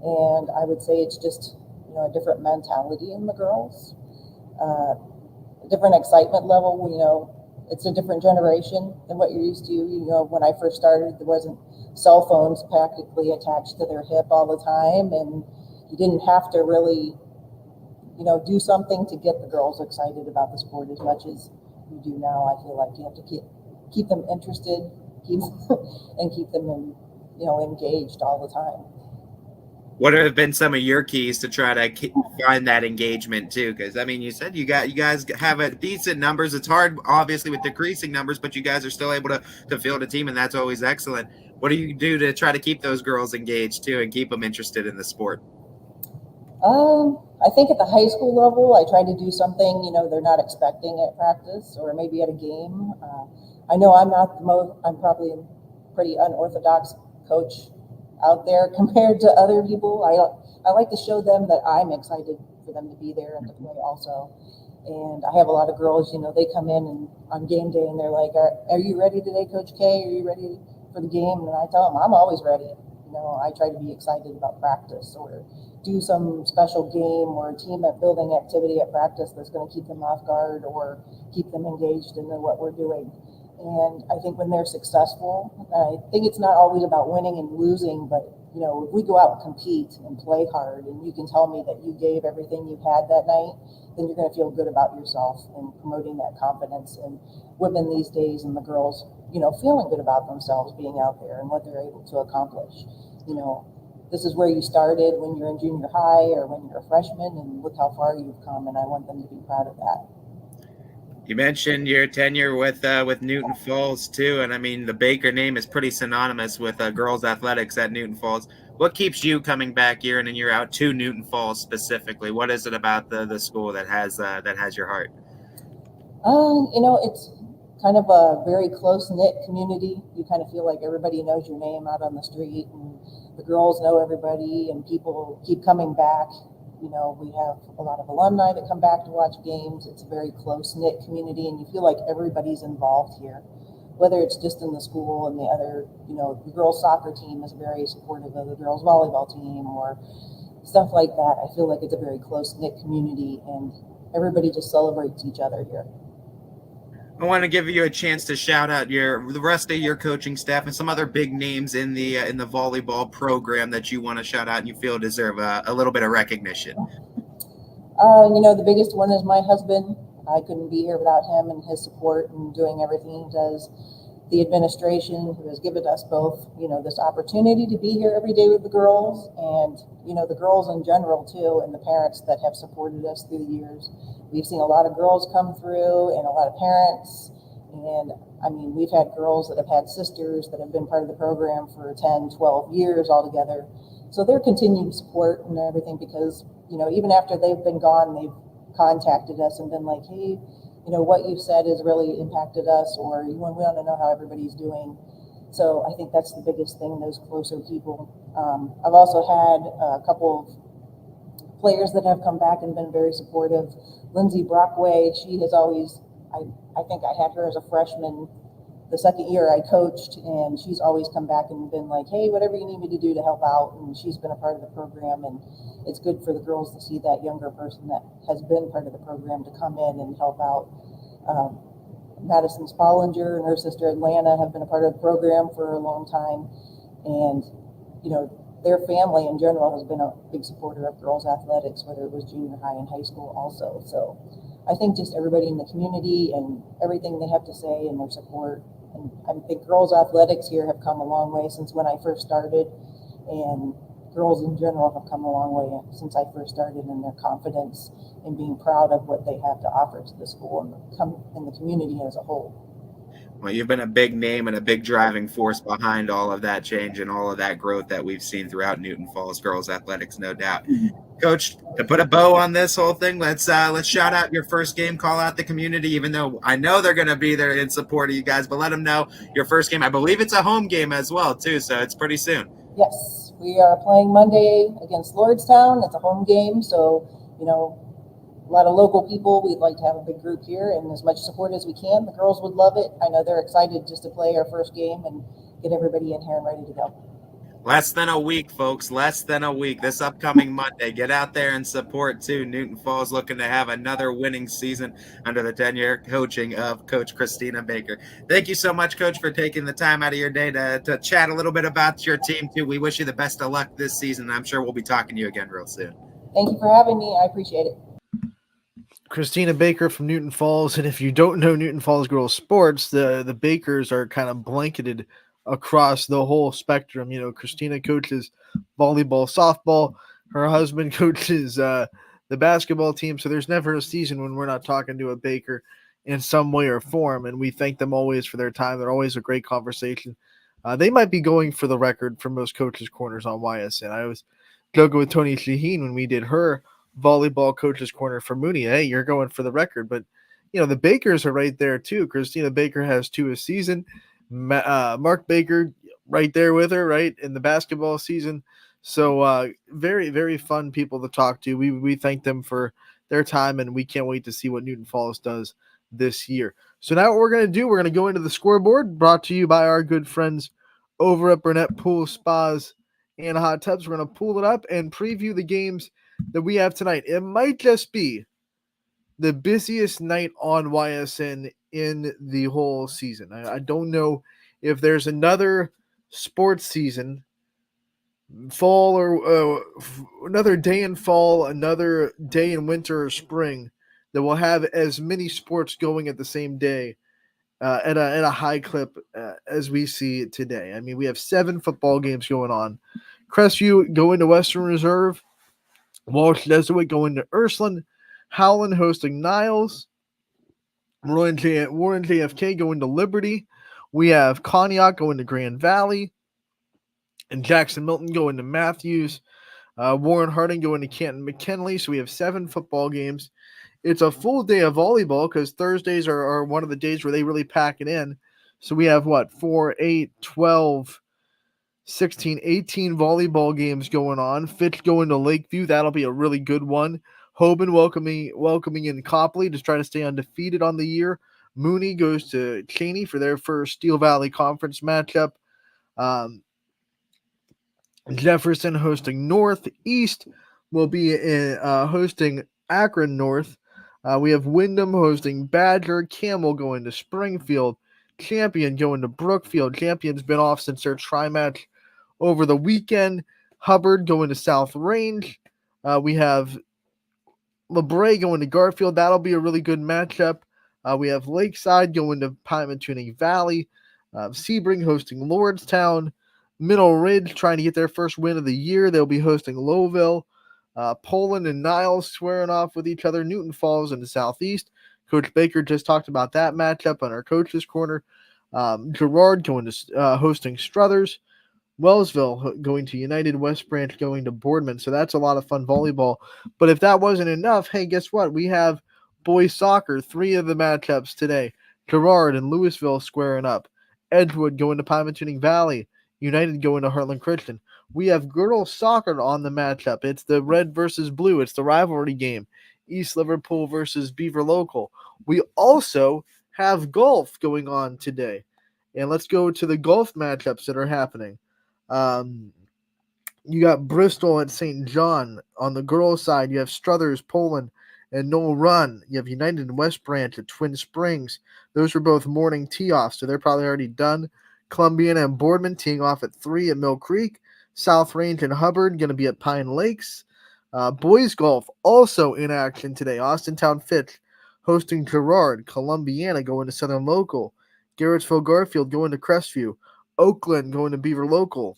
and I would say it's just, you know, a different mentality in the girls, a different excitement level. You know, it's a different generation than what you're used to. You know, when I first started, there wasn't cell phones practically attached to their hip all the time, and you didn't have to really, you know, do something to get the girls excited about the sport as much as you do now. I feel like you have to keep them interested, and keep them engaged all the time. What have been some of your keys to try to find that engagement too? Because I mean, you said you guys have a decent numbers. It's hard, obviously, with decreasing numbers, but you guys are still able to field a team, and that's always excellent. What do you do to try to keep those girls engaged too and keep them interested in the sport? I think at the high school level, I try to do something, you know, they're not expecting at practice or maybe at a game. I know I'm probably a pretty unorthodox coach out there compared to other people. I like to show them that I'm excited for them to be there and to play also. And I have a lot of girls, you know, they come in and on game day and they're like, are you ready today, Coach K? Are you ready for the game? And I tell them, I'm always ready. You know, I try to be excited about practice or do some special game or a team building activity at practice that's going to keep them off guard or keep them engaged in what we're doing. And I think when they're successful, I think it's not always about winning and losing, but, you know, if we go out and compete and play hard and you can tell me that you gave everything you had that night, then you're going to feel good about yourself and promoting that confidence. And women these days and the girls, you know, feeling good about themselves being out there and what they're able to accomplish. You know, this is where you started when you're in junior high or when you're a freshman, and look how far you've come, and I want them to be proud of that. You mentioned your tenure with Newton Falls too, and I mean the Baker name is pretty synonymous with girls athletics at Newton Falls. What keeps you coming back year in and year out to Newton Falls specifically? What is it about the school that has your heart? You know, it's kind of a very close-knit community. You kind of feel like everybody knows your name out on the street, and the girls know everybody, and people keep coming back. You know, we have a lot of alumni that come back to watch games. It's a very close-knit community, and you feel like everybody's involved here, whether it's just in the school and the other, you know, the girls' soccer team is very supportive of the girls' volleyball team or stuff like that. I feel like it's a very close-knit community, and everybody just celebrates each other here. I want to give you a chance to shout out the rest of your coaching staff and some other big names in the volleyball program that you want to shout out and you feel deserve a little bit of recognition. The biggest one is my husband. I couldn't be here without him and his support and doing everything he does. The administration who has given us both, this opportunity to be here every day with the girls and, the girls in general too, and the parents that have supported us through the years. We've seen a lot of girls come through and a lot of parents. And we've had girls that have had sisters that have been part of the program for 10, 12 years altogether. So their continued support and everything, because, even after they've been gone, they've contacted us and been like, hey, what you've said has really impacted us, or we want to know how everybody's doing. So I think that's the biggest thing, those closer people. I've also had a couple of players that have come back and been very supportive. Lindsay Brockway, she has always, I think I had her as a freshman the second year I coached, and she's always come back and been like, hey, whatever you need me to do to help out. And she's been a part of the program, and it's good for the girls to see that younger person that has been part of the program to come in and help out. Madison Spollinger and her sister Atlanta have been a part of the program for a long time, and their family in general has been a big supporter of girls athletics, whether it was junior high and high school also. So I think just everybody in the community and everything they have to say and their support. And I think girls athletics here have come a long way since when I first started, and girls in general have come a long way since I first started in their confidence and being proud of what they have to offer to the school and the community as a whole. Well, you've been a big name and a big driving force behind all of that change and all of that growth that we've seen throughout Newton Falls girls athletics, no doubt. Coach, to put a bow on this whole thing, let's shout out your first game, call out the community, even though I know they're going to be there in support of you guys, but let them know your first game. I believe it's a home game as well, too, so it's pretty soon. Yes, we are playing Monday against Lordstown. It's a home game, so, a lot of local people. We'd like to have a big group here and as much support as we can. The girls would love it. I know they're excited just to play our first game and get everybody in here and ready to go. Less than a week, folks. Less than a week. This upcoming Monday. Get out there and support, too. Newton Falls looking to have another winning season under the 10-year coaching of Coach Christina Baker. Thank you so much, Coach, for taking the time out of your day to chat a little bit about your team, too. We wish you the best of luck this season. I'm sure we'll be talking to you again real soon. Thank you for having me. I appreciate it. Christina Baker from Newton Falls. And if you don't know Newton Falls girls sports, the Bakers are kind of blanketed across the whole spectrum. Christina coaches volleyball, softball. Her husband coaches the basketball team. So there's never a season when we're not talking to a Baker in some way or form. And we thank them always for their time. They're always a great conversation. They might be going for the record for most coaches' corners on YSN. I was joking with Tony Shaheen when we did her volleyball coaches corner for Mooney. Hey, you're going for the record, but the Bakers are right there too. Christina Baker has 2 a season. Mark Baker right there with her, right in the basketball season. So very, very fun people to talk to. We thank them for their time, and we can't wait to see what Newton Falls does this year. So now what we're going to do, we're going to go into the scoreboard, brought to you by our good friends over at Burnett Pool Spas and Hot Tubs. We're going to pull it up and preview the games that we have tonight. It might just be the busiest night on YSN in the whole season. I don't know if there's another sports season, fall or another day in fall, another day in winter or spring, that will have as many sports going at the same day at a high clip as we see today. We have 7 football games going on. Crestview going to Western Reserve. Walsh Jesuit going to Ursuline. Howland hosting Niles. Warren JFK going to Liberty. We have Conneaut going to Grand Valley. And Jackson Milton going to Matthews. Warren Harding going to Canton McKinley. So we have 7 football games. It's a full day of volleyball because Thursdays are one of the days where they really pack it in. So we have 4, 8, 12, 16, 18 volleyball games going on. Fitch going to Lakeview. That'll be a really good one. Hoban welcoming in Copley to try to stay undefeated on the year. Mooney goes to Cheney for their first Steel Valley Conference matchup. Jefferson hosting North. East will be hosting Akron North. We have Wyndham hosting Badger, Camel going to Springfield, Champion going to Brookfield. Champion's been off since their tri-match over the weekend. Hubbard going to South Range. We have LeBray going to Garfield. That'll be a really good matchup. We have Lakeside going to Pymatuning Valley. Sebring hosting Lordstown. Middle Ridge trying to get their first win of the year. They'll be hosting Lowville. Poland and Niles squaring off with each other. Newton Falls in the Southeast. Coach Baker just talked about that matchup on our coach's corner. Girard going to hosting Struthers. Wellsville going to United, West Branch going to Boardman. So that's a lot of fun volleyball. But if that wasn't enough, hey, guess what? We have boys soccer, 3 of the matchups today. Girard and Louisville squaring up. Edgewood going to Pymatuning Valley. United going to Heartland Christian. We have girls soccer on the matchup. It's the red versus blue. It's the rivalry game. East Liverpool versus Beaver Local. We also have golf going on today. And let's go to the golf matchups that are happening. You got Bristol at St. John. On the girls' side, you have Struthers, Poland, and Knoll Run. You have United and West Branch at Twin Springs. Those were both morning tee-offs, so they're probably already done. Columbiana and Boardman teeing off at 3 at Mill Creek. South Range and Hubbard going to be at Pine Lakes. Boys golf also in action today. Austintown Fitch hosting Girard. Columbiana going to Southern Local. Garrettsville Garfield going to Crestview. Oakland going to Beaver Local.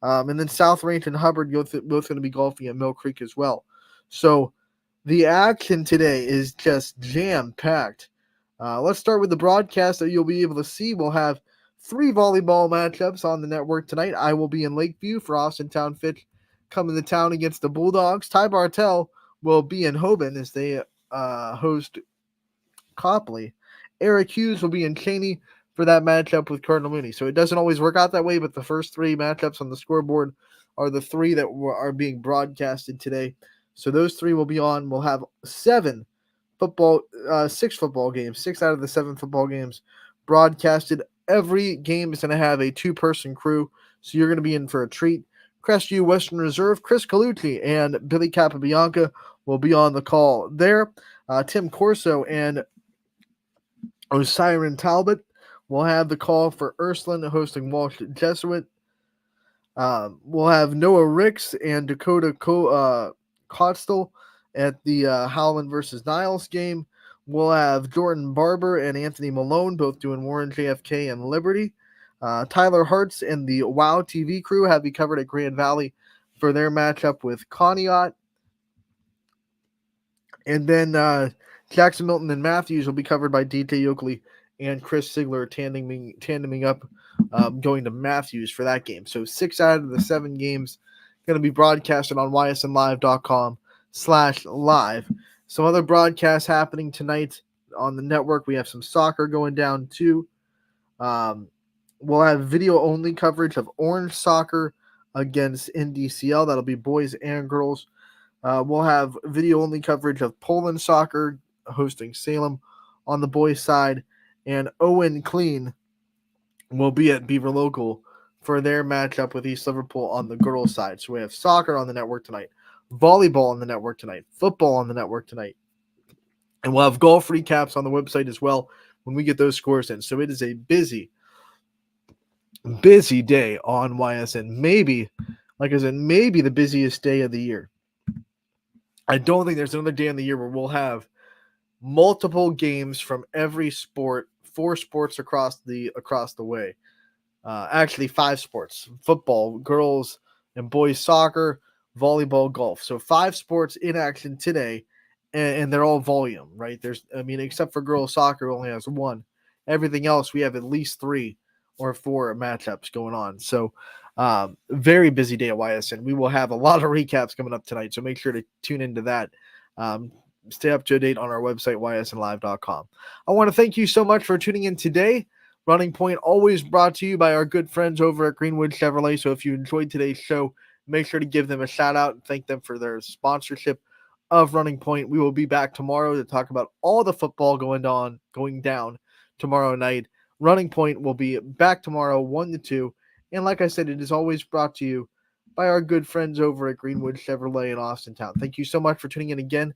And then South Range and Hubbard both going to be golfing at Mill Creek as well. So the action today is just jam-packed. Let's start with the broadcast that you'll be able to see. We'll have 3 volleyball matchups on the network tonight. I will be in Lakeview for Austintown Fitch coming to town against the Bulldogs. Ty Bartell will be in Hoban as they host Copley. Eric Hughes will be in Cheney for that matchup with Cardinal Mooney. So it doesn't always work out that way, but the first 3 matchups on the scoreboard are the 3 that are being broadcasted today. So those 3 will be on. We'll have 6 football games, 6 out of the 7 football games broadcasted. Every game is going to have a 2-person crew, so you're going to be in for a treat. Crestview Western Reserve, Chris Colucci and Billy Capabianca will be on the call there. Tim Corso and Osiris Talbot will have the call for Ursuline hosting Walsh Jesuit. We'll have Noah Ricks and Dakota Cotstel at the Howland versus Niles game. We'll have Jordan Barber and Anthony Malone both doing Warren JFK and Liberty. Tyler Hartz and the WOW TV crew have you covered at Grand Valley for their matchup with Conneaut. And then Jackson Milton and Matthews will be covered by DJ Oakley and Chris Sigler tandeming up going to Matthews for that game. So 6 out of the 7 games going to be broadcasted on ysnlive.com/live. Some other broadcasts happening tonight on the network. We have some soccer going down too. We'll have video-only coverage of Orange Soccer against NDCL. That'll be boys and girls. We'll have video-only coverage of Poland Soccer hosting Salem on the boys' side. And Owen Clean will be at Beaver Local for their matchup with East Liverpool on the girls' side. So we have soccer on the network tonight, volleyball on the network tonight, football on the network tonight. And we'll have golf recaps on the website as well when we get those scores in. So it is a busy day on YSN. Maybe, like I said, maybe the busiest day of the year. I don't think there's another day in the year where we'll have multiple games from every sport, 4 sports across the way. Actually 5 sports: football, girls and boys soccer, volleyball, golf. So 5 sports in action today, and they're all volume, right? Except for girls soccer only has 1. Everything else we have at least 3 or 4 matchups going on. So very busy day at YSN. We will have a lot of recaps coming up tonight, so make sure to tune into that. Stay up to date on our website, ysnlive.com. I want to thank you so much for tuning in today. Running Point always brought to you by our good friends over at Greenwood Chevrolet. So if you enjoyed today's show, make sure to give them a shout out and thank them for their sponsorship of Running Point. We will be back tomorrow to talk about all the football going down tomorrow night. Running Point will be back tomorrow 1 to 2. And like I said, it is always brought to you by our good friends over at Greenwood Chevrolet in Austintown. Thank you so much for tuning in again.